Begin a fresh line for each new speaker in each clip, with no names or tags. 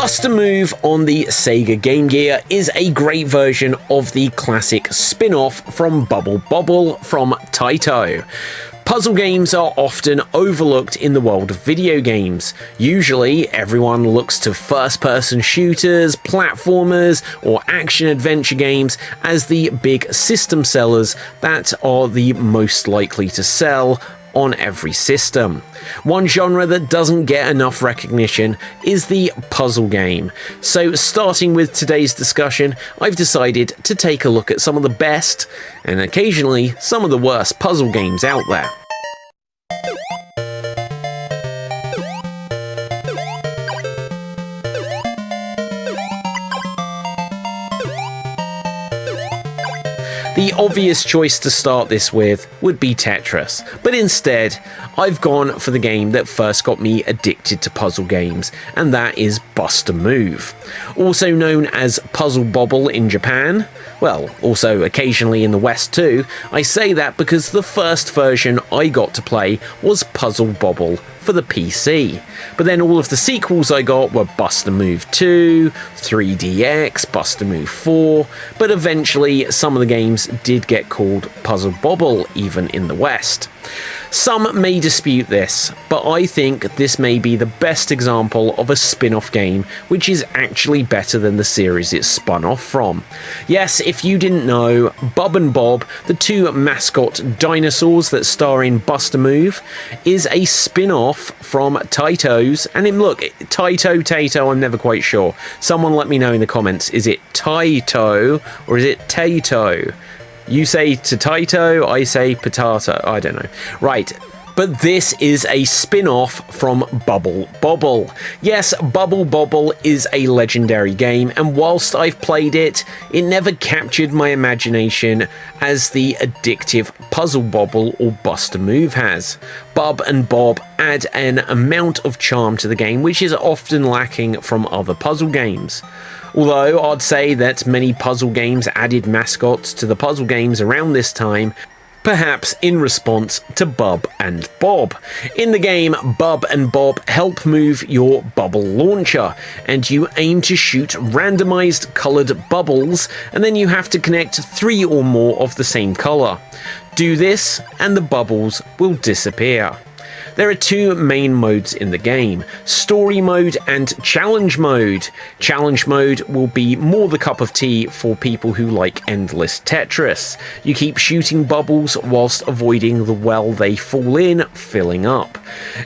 Bust a Move on the Sega Game Gear is a great version of the classic spin-off from Bobble from Taito. Puzzle games are often overlooked in the world of video games. Usually, everyone looks to first-person shooters, platformers, or action-adventure games as the big system sellers that are the most likely to sell on every system. One genre that doesn't get enough recognition is the puzzle game. So starting with today's discussion, I've decided to take a look at some of the best, and occasionally some of the worst puzzle games out there. The obvious choice to start this with would be Tetris, but instead, I've gone for the game that first got me addicted to puzzle games, and that is Bust a Move. Also known as Puzzle Bobble in Japan, well, also occasionally in the West too. I say that because the first version I got to play was Puzzle Bobble for the PC. But then all of the sequels I got were Bust a Move 2, 3DX, Bust a Move 4, but eventually some of the games did get called Puzzle Bobble even in the West. Some may dispute this, but I think this may be the best example of a spin-off game which is actually better than the series it spun off from. Yes, if you didn't know, Bub and Bob, the two mascot dinosaurs that star in Bust a Move, is a spin-off from Taito's, and look, Taito, I'm never quite sure. Someone let me know in the comments, is it Taito or is it Taito? You say Taito, I say potato, I don't know. Right, but this is a spin-off from Bobble. Yes, Bobble is a legendary game, and whilst I've played it, it never captured my imagination as the addictive Puzzle Bobble or Bust a Move has. Bub and Bob add an amount of charm to the game which is often lacking from other puzzle games. Although I'd say that many puzzle games added mascots to the puzzle games around this time, perhaps in response to Bub and Bob. In the game, Bub and Bob help move your bubble launcher, and you aim to shoot randomized colored bubbles, and then you have to connect 3 or more of the same color. Do this, and the bubbles will disappear. There are 2 main modes in the game, Story Mode and Challenge Mode. Challenge Mode will be more the cup of tea for people who like endless Tetris. You keep shooting bubbles whilst avoiding the well they fall in, filling up.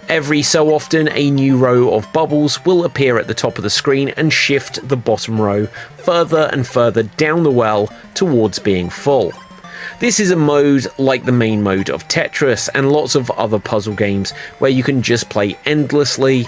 Every so often, a new row of bubbles will appear at the top of the screen and shift the bottom row further and further down the well towards being full. This is a mode like the main mode of Tetris and lots of other puzzle games where you can just play endlessly,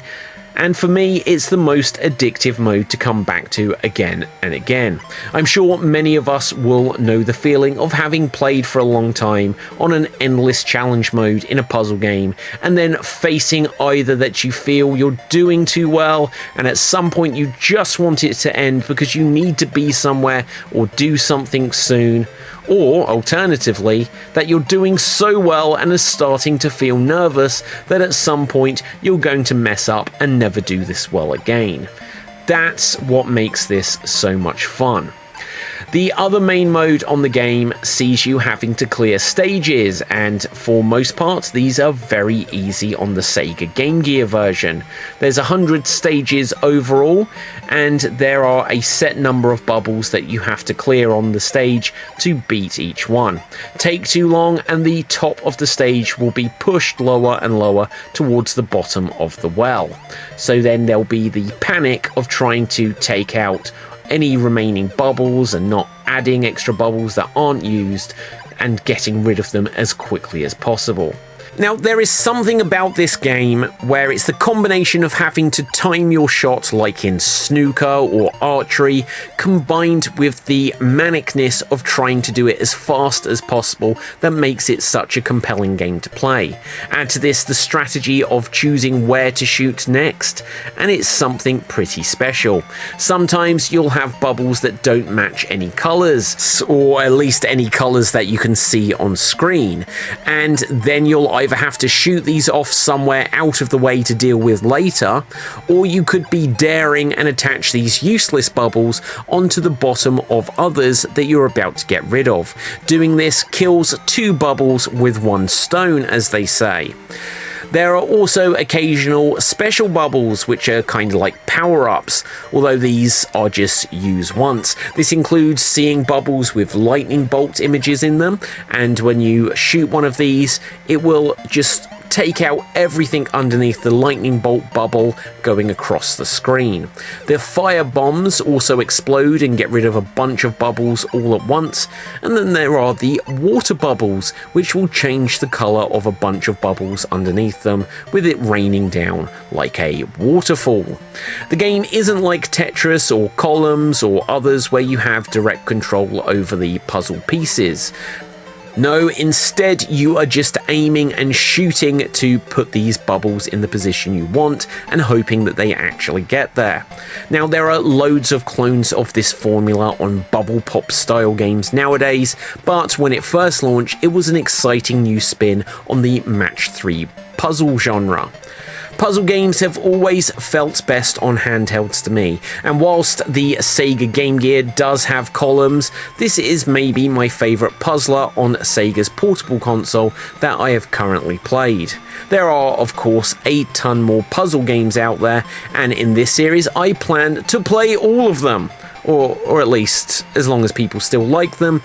and for me it's the most addictive mode to come back to again and again. I'm sure many of us will know the feeling of having played for a long time on an endless challenge mode in a puzzle game and then facing either that you feel you're doing too well and at some point you just want it to end because you need to be somewhere or do something soon, or alternatively, that you're doing so well and are starting to feel nervous that at some point you're going to mess up and never do this well again. That's what makes this so much fun. The other main mode on the game sees you having to clear stages, and for most parts these are very easy on the Sega Game Gear version. There's 100 stages overall, and there are a set number of bubbles that you have to clear on the stage to beat each one. Take too long and the top of the stage will be pushed lower and lower towards the bottom of the well. So then there'll be the panic of trying to take out any remaining bubbles and not adding extra bubbles that aren't used and getting rid of them as quickly as possible. Now, there is something about this game where it's the combination of having to time your shot like in snooker or archery, combined with the manicness of trying to do it as fast as possible that makes it such a compelling game to play. Add to this the strategy of choosing where to shoot next, and it's something pretty special. Sometimes you'll have bubbles that don't match any colours, or at least any colours that you can see on screen, and then you'll either have to shoot these off somewhere out of the way to deal with later, or you could be daring and attach these useless bubbles onto the bottom of others that you're about to get rid of. Doing this kills 2 bubbles with 1 stone, as they say. There are also occasional special bubbles, which are kind of like power-ups, although these are just used once. This includes seeing bubbles with lightning bolt images in them, and when you shoot one of these, it will just take out everything underneath the lightning bolt bubble going across the screen. The fire bombs also explode and get rid of a bunch of bubbles all at once, and then there are the water bubbles, which will change the colour of a bunch of bubbles underneath them, with it raining down like a waterfall. The game isn't like Tetris or Columns or others where you have direct control over the puzzle pieces. No, instead you are just aiming and shooting to put these bubbles in the position you want and hoping that they actually get there. Now, there are loads of clones of this formula on bubble pop style games nowadays, but when it first launched, it was an exciting new spin on the match 3 puzzle genre. Puzzle games have always felt best on handhelds to me, and whilst the Sega Game Gear does have columns, this is maybe my favourite puzzler on Sega's portable console that I have currently played. There are, of course, a ton more puzzle games out there, and in this series I plan to play all of them, or at least as long as people still like them.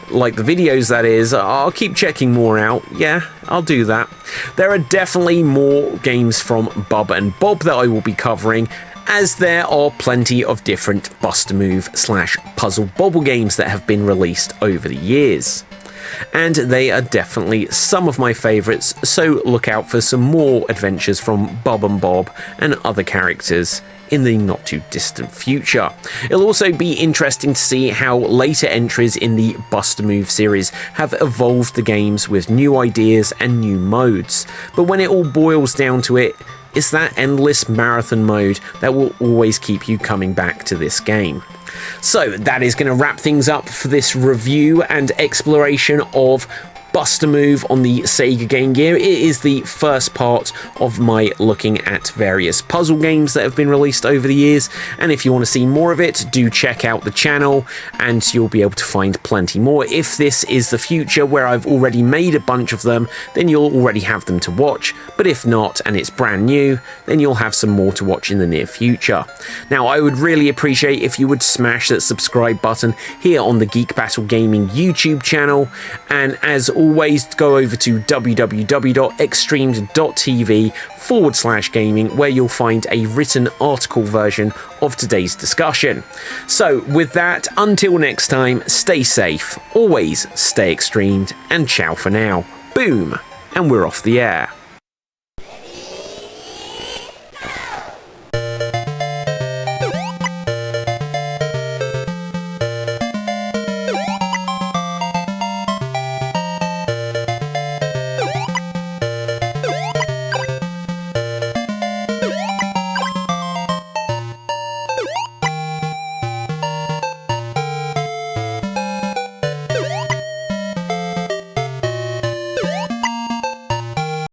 Like the videos, that is. I'll keep checking more out. Yeah, I'll do that. There are definitely more games from Bub and Bob that I will be covering, as there are plenty of different bust-a-move/puzzle bobble games that have been released over the years. And they are definitely some of my favourites, so look out for some more adventures from Bub and Bob and other characters in the not too distant future. It'll also be interesting to see how later entries in the Bust-a-Move series have evolved the games with new ideas and new modes. But when it all boils down to it, it's that endless marathon mode that will always keep you coming back to this game. So that is going to wrap things up for this review and exploration of Bust-a-Move on the Sega Game Gear. It is the first part of my looking at various puzzle games that have been released over the years, and if you want to see more of it, do check out the channel and you'll be able to find plenty more. If this is the future where I've already made a bunch of them, then you'll already have them to watch, but if not and it's brand new, then you'll have some more to watch in the near future. Now, I would really appreciate if you would smash that subscribe button here on the Geek Battle Gaming YouTube channel, and as always, go over to www.xstreamed.tv/gaming, where you'll find a written article version of today's discussion. So with that, until next time, stay safe, always stay extremed, and ciao for now. Boom, and we're off the air.